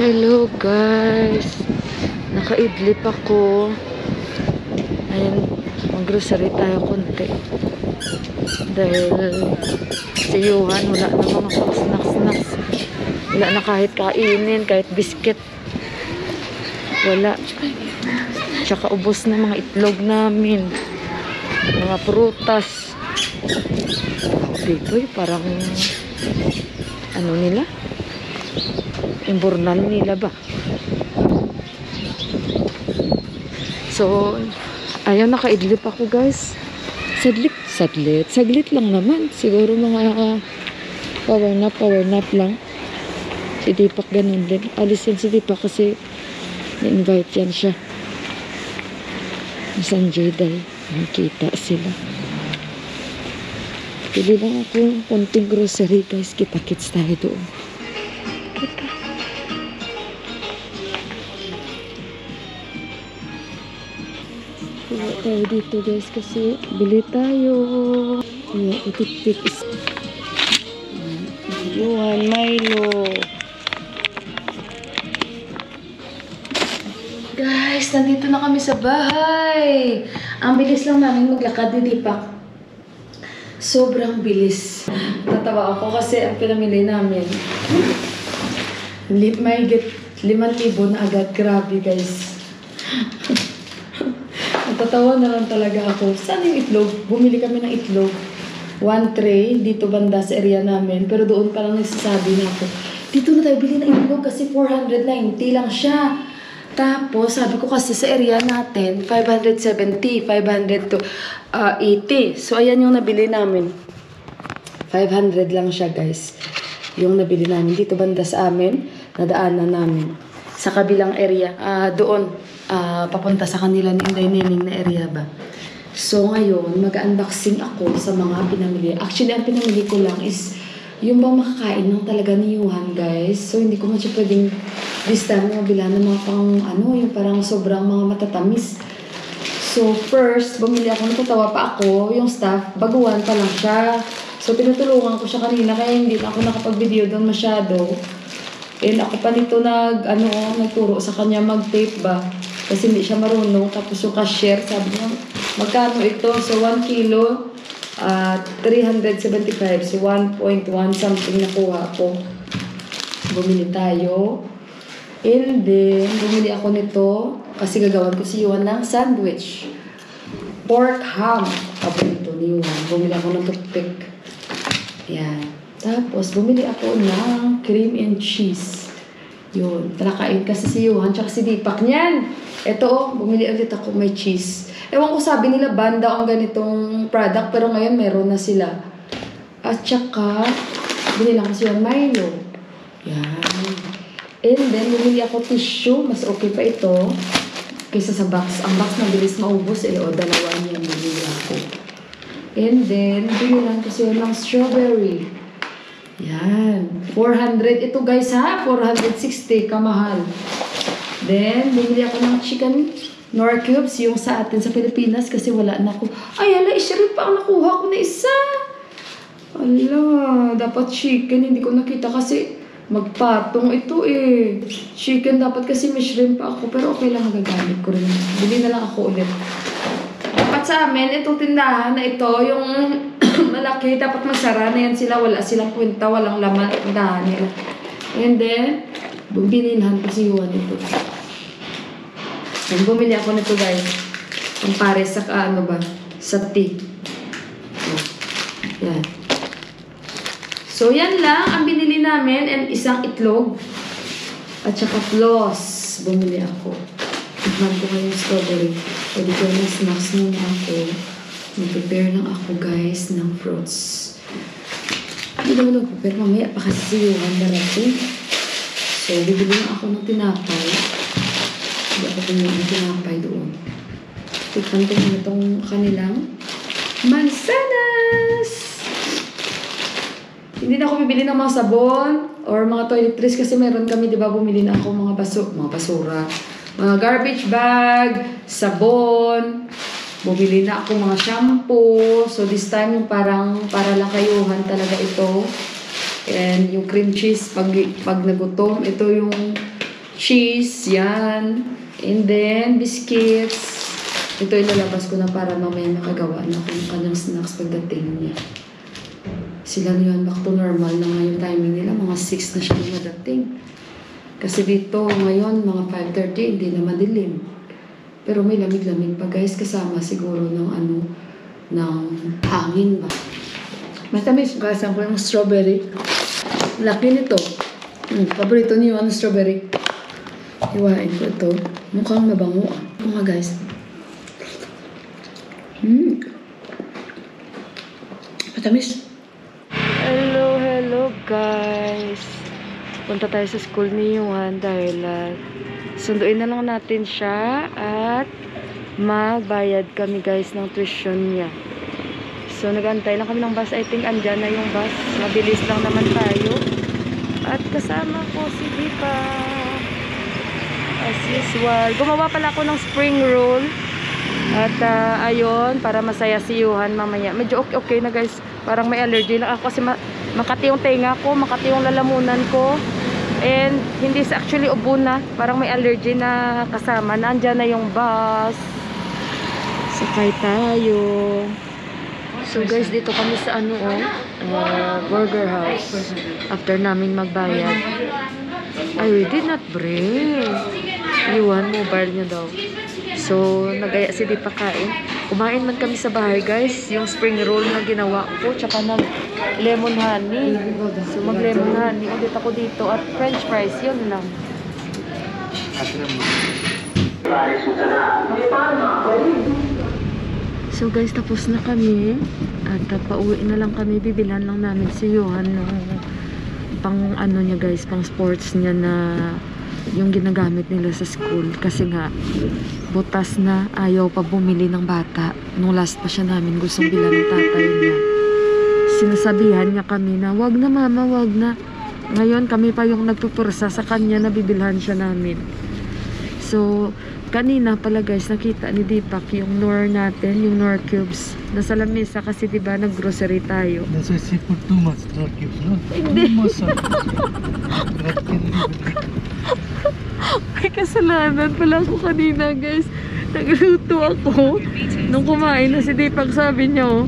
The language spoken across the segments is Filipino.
Hello guys, nakaidlip ako. Ayun, mag-grocery tayo konti dahil si Johan wala na mga snacks. Wala na kahit kainin, kahit biscuit wala. Tsaka ubos na mga itlog namin, mga prutas dito. Parang ano nila, imbornan nila ba. So ayaw, nakaidlip ako guys. Saglit lang naman. Siguro mga power nap lang. Si Deepak ganun din. Alis yan si Deepak kasi na-invite yan siya. San Jedi. Nakita sila. Pili lang ako konting grocery guys. Kita-kits tayo doon. Kita. Pili tayo dito guys kasi bili tayo. Ayan, itik-tik is Johan, Milo. Guys, nandito na kami sa bahay. Ang bilis lang namin maglakad ni Deepak. Sobrang bilis. Natawa ako kasi ang pinamili namin may 5,000 na agad. Grabe guys. Natatawa na lang talaga ako. Saan yung itlog? Bumili kami ng itlog. 1 tray dito banda sa area namin. Pero doon pa lang nagsasabi na ako, dito na tayo bili ng itlog kasi 490 lang siya. Tapos sabi ko kasi sa area natin 570, 500 to 80. So ayan yung nabili namin. 500 lang siya guys. Yung nabili namin dito banda sa amin, nadaanan namin sa kabilang area, doon papunta sa kanila ni Inday Nening na area ba. So ngayon mag-unboxing ako sa mga pinamili. Actually ang pinamili ko lang is yung bang makakain ng talaga ni Johan guys. So hindi ko man siya pwedeng this time mabila ng mga pang yung parang sobrang mga matatamis. So first bumili ako, natatawa pa ako, yung staff baguhan pa lang siya. So tinutulungan ko siya kanina kaya hindi na ako nakapag-video doon masyado. And ako pa nito nagturo sa kanya mag-tape ba kasi hindi siya marunong. Tapos yung cashier sabi niya magkano ito, so 1 kilo 375, so 1.1 something nakuha ko. Bumili tayo. And then bumili ako nito kasi gagawan ko si Johan ng sandwich, pork ham. Paborito ni Johan. Bumili ako ng toothpick. Yan. Tapos bumili ako ng cream and cheese. Yun, talakain kasi si Johan tsaka si Deepak niyan. Ito bumili ulit ako, may cheese. Ewan ko, sabi nila banda ang ganitong product pero ngayon meron na sila. At tsaka bumili ako si Milo. Yan. And then bumili ako tissue, mas okay pa ito kaysa sa box. Ang box mabilis maubos dalawa niya bumili ako. And then binilan ko siya ng strawberry. Yan. 400 ito guys ha. 460. Kamahal. Then, bumili ako ng chicken Nor cubes. Yung sa atin sa Pilipinas. Kasi wala na ako. Ay, ala, shrimp pa ang nakuha ko na isa. Ala, dapat chicken. Hindi ko nakita kasi magpatong ito eh. Chicken dapat kasi may shrimp pa ako. Pero okay lang, magagamit ko rin. Bili na lang ako ulit. Dapat sa amin, itong tindahan na ito, yung malaki, dapat magsara na yan sila. Wala silang kwenta, walang laman at tindahan nila. And then, binilhan ko si Juan ito. And bumili ako nito guys. Ang pare sa sa tea. Yan. So, yan lang ang binili namin. And isang itlog. At saka floss. Bumili ako. Tignan ko ngayon strawberry. Pwede ko yung snacks muna ako. Mag-prepare lang ako guys ng fruits. Hindi naman mag-prepare. Mamaya pa kasi si Johan darating. So, bibili lang ako ng tinapay. Hindi ako bumili ng tinapay doon. Tignan ko na itong kanilang mansanas! Hindi na ako bibili ng mga sabon or mga toiletries kasi meron kami, di ba, bumili na ako mga basura. Mga garbage bag, sabon, bumili na ako mga shampoo. So this time yung parang para lang kay Johan talaga ito. And yung cream cheese pag nagutom, ito yung cheese, yan. And then, biscuits. Ito ilalabas ko na para mamaya makagawa na ako ng kanyang snacks pagdating niya. Sila ngayon back to normal na ngayon timing nila. Mga 6 na siya madating. Kasi dito ngayon mga 5:30 hindi na madilim. Pero may lamig-lamig pa guys kasama siguro ng ng hangin ba. Matamis gasan ko ng strawberry. Laki nito. Paborito niyo ang strawberry. Hiwain ko ito. Mukhang mabango ah. Mga guys. Matamis. Hello guys. Punta tayo sa school ni Yuan dahil sunduin na lang natin siya at magbayad kami guys ng tuition niya. So nag-antay lang kami ng bus. I think andyan na yung bus. Mabilis lang naman tayo. At kasama ko si Dipa. As usual. Gumawa pala ako ng spring roll. At ayun, para masaya si Yuhan mamaya. Medyo okay na guys. Parang may allergy lang ako kasi makati yung tenga ko, makati yung lalamunan ko. And hindi sa actually ubo na. Parang may allergy na kasama. Nandyan na yung bus. Sakay tayo. So guys, dito kami sa Burger House. After namin magbayad. I did not bring. Yuhan, mobile niya daw. So, nagaya si Dipa kain. Kumain man kami sa bahay, guys. Yung spring roll na ginawa ko. Tsaka lemon honey. So, mag-lemon honey. Ulit ako dito. At french fries. Yun lang. So, guys, tapos na kami. At pauwi na lang kami. Bibilhan lang namin si Yuhan ng pang niya, guys. Pang sports niya na yung ginagamit nila sa school kasi nga butas na, ayaw pa bumili ng bata. Nung last pa siya namin gustong bilan ng tatay niya, sinasabihan niya kami na wag na mama, wag na. Ngayon kami pa yung nagpupursa sa kanya na bibilhan siya namin. So kanina pala guys, nakita ni Deepak yung Knorr natin, yung Knorr cubes nasa lamesa kasi diba nag-grocery tayo. That's why she put too much Knorr cubes, no? Hindi. May kasalanan pala ako kanina guys. Nagluto ako. Nung kumain na si Deepak, sabi niya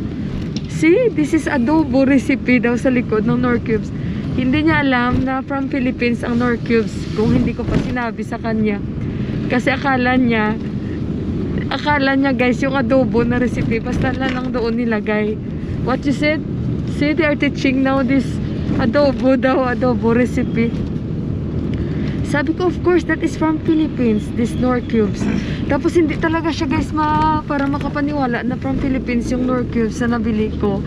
see, this is adobo recipe daw sa likod ng Knorr cubes. Hindi niya alam na from Philippines ang Knorr cubes kung hindi ko pa sinabi sa kanya. Kasi akala niya guys yung adobo na recipe basta lang doon nilagay. What you said? See, they are teaching now this adobo recipe. Sabi ko, of course, that is from Philippines, this Knorr cubes. Tapos hindi talaga siya guys para makapaniwala na from Philippines yung Knorr cubes na nabili ko.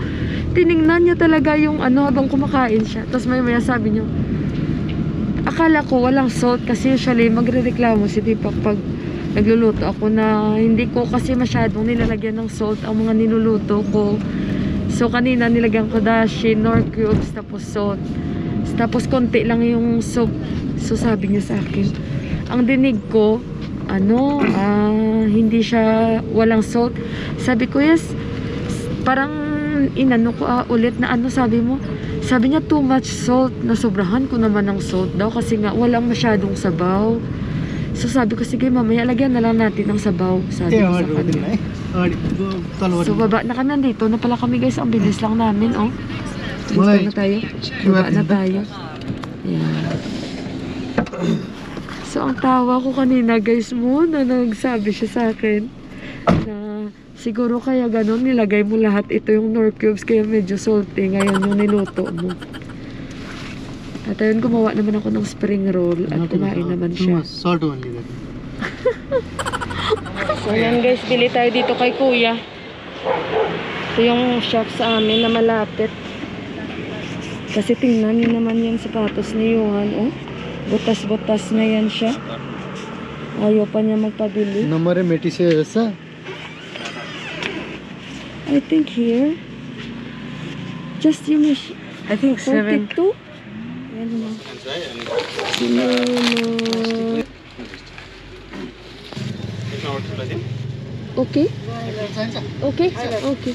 Tiningnan niya talaga yung habang kumakain siya. Tapos maya sabi niya, akala ko walang salt kasi usually magrereklamo si Deepak pag nagluluto ako na hindi ko kasi masyadong nilalagyan ng salt ang mga niluluto ko. So kanina nilagyan ko dashi, Knorr cubes, tapos salt. Tapos konti lang yung soup. So sabi niya sa akin, ang dinig ko hindi siya walang salt. Sabi ko, yes. Parang inano ko ulit na sabi mo. Sabi niya too much salt. Nasobrahan ko naman ng salt daw kasi nga walang masyadong sabaw. So sabi ko, sige mamaya lagyan na lang natin ng sabaw. Sabi ko sa kanya. So baba na kami nandito na pala kami guys. Ang bilis lang namin Dito na tayo. Baba na tayo. Yan. So ang tawa ko kanina guys na nagsabi siya sa akin na siguro kaya ganun nilagay mo lahat ito yung Knorr cubes kaya medyo salty ngayon yung niluto mo. At ayun, gumawa naman ako ng spring roll at kumain naman siya. Salt only. So yan guys, bili tayo dito kay kuya. Ito yung shop sa amin na malapit. Kasi tingnan niyo naman yung sapatos ni Yuhan butas-butas na yan siya. Ayaw pa niya magpabili. Number meti se aisa? I think here. Just you wish. I think 7. 42? Yan na. Okay? Okay? Okay.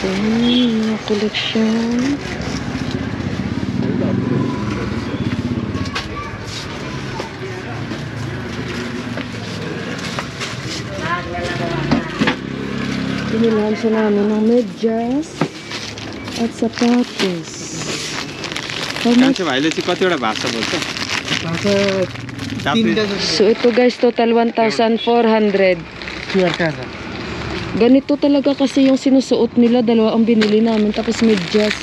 Mga collection. Binilahan siya namin ng medyas at sapatos. How much? भाइले चाहिँ कतिवटा भाषा बोल्छ भाषा तीनटा So ito guys, total 1,400. QR ka. Ganito talaga kasi yung sinusuot nila. Dalawa ang binili namin. Tapos medyas.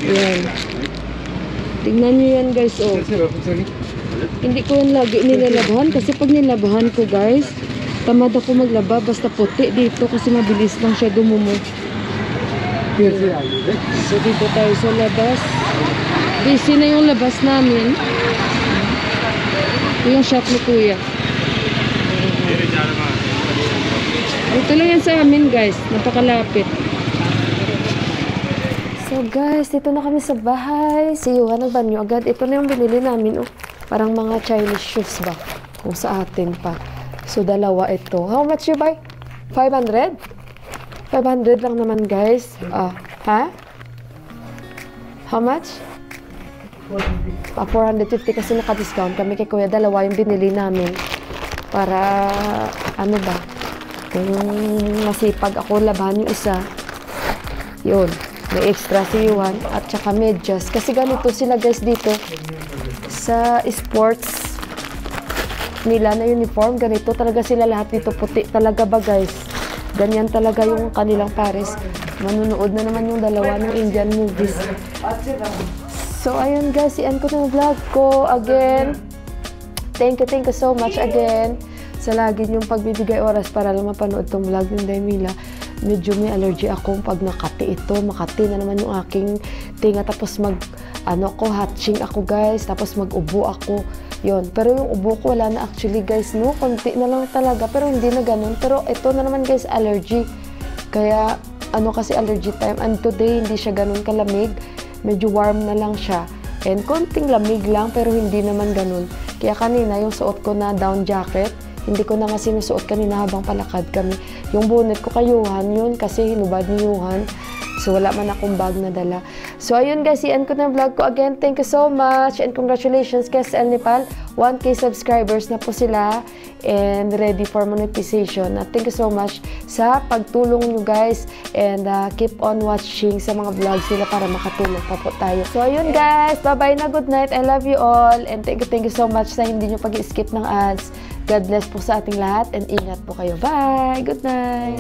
Yan. Tingnan nyo yan guys. Oh. Hindi ko yan lagi nilalabhan. Kasi pag nilabhan ko guys, tamad ako maglaba. Basta puti dito. Kasi mabilis lang siya dumumo. So dito tayo sa labas. Busy na yung labas namin. Ito yung shop ni Kuya. Ito lang yan sa amin guys. Napakalapit. So guys, dito na kami sa bahay. Si Yuhan nagbanyo agad. Ito na yung binili namin. Oh. Parang mga Chinese shoes ba? Kung sa atin pa. So dalawa ito. How much you buy? 500? 500 lang naman guys. Ha? How much? 450 kasi naka-discount kami kay Kuya. Dalawa yung binili namin. Para ano ba? Kung masipag ako labahan yung isa. Yun. May extra si Yuhan at saka medyas. Kasi ganito sila guys dito. Sa sports nila na uniform, ganito talaga sila lahat dito. Puti talaga ba guys? Ganyan talaga yung kanilang pares. Manunood na naman yung dalawa ng Indian movies. So ayun guys, i-end ko na vlog ko again. Thank you so much again sa lagi yung pagbibigay oras para lang mapanood tong vlog ng Daimila. Medyo may allergy ako pag nakati ito. Makati na naman yung aking tinga. Tapos hatching ako guys. Tapos mag-ubo ako. Yun. Pero yung ubo ko wala na actually guys, no? Konti na lang talaga. Pero hindi na ganun. Pero ito na naman guys, allergy. Kaya kasi allergy time. And today, hindi siya ganun kalamig. Medyo warm na lang siya. And konting lamig lang, pero hindi naman ganun. Kaya kanina, yung suot ko na down jacket, hindi ko na nga sinusuot kanina habang palakad kami. Yung bonnet ko kay Yuhan yun kasi hinubad ni Yuhan. So, wala man akong bag na dala. So, ayun guys, i-end ko na vlog ko. Again, thank you so much and congratulations kay SL Nepal. 1K subscribers na po sila and ready for monetization. Thank you so much sa pagtulong nyo guys and keep on watching sa mga vlogs nila para makatulong pa po tayo. So, ayun guys, bye-bye na, good night. I love you all and thank you so much sa hindi nyo pag-skip ng ads. God bless po sa ating lahat and ingat po kayo. Bye! Good night!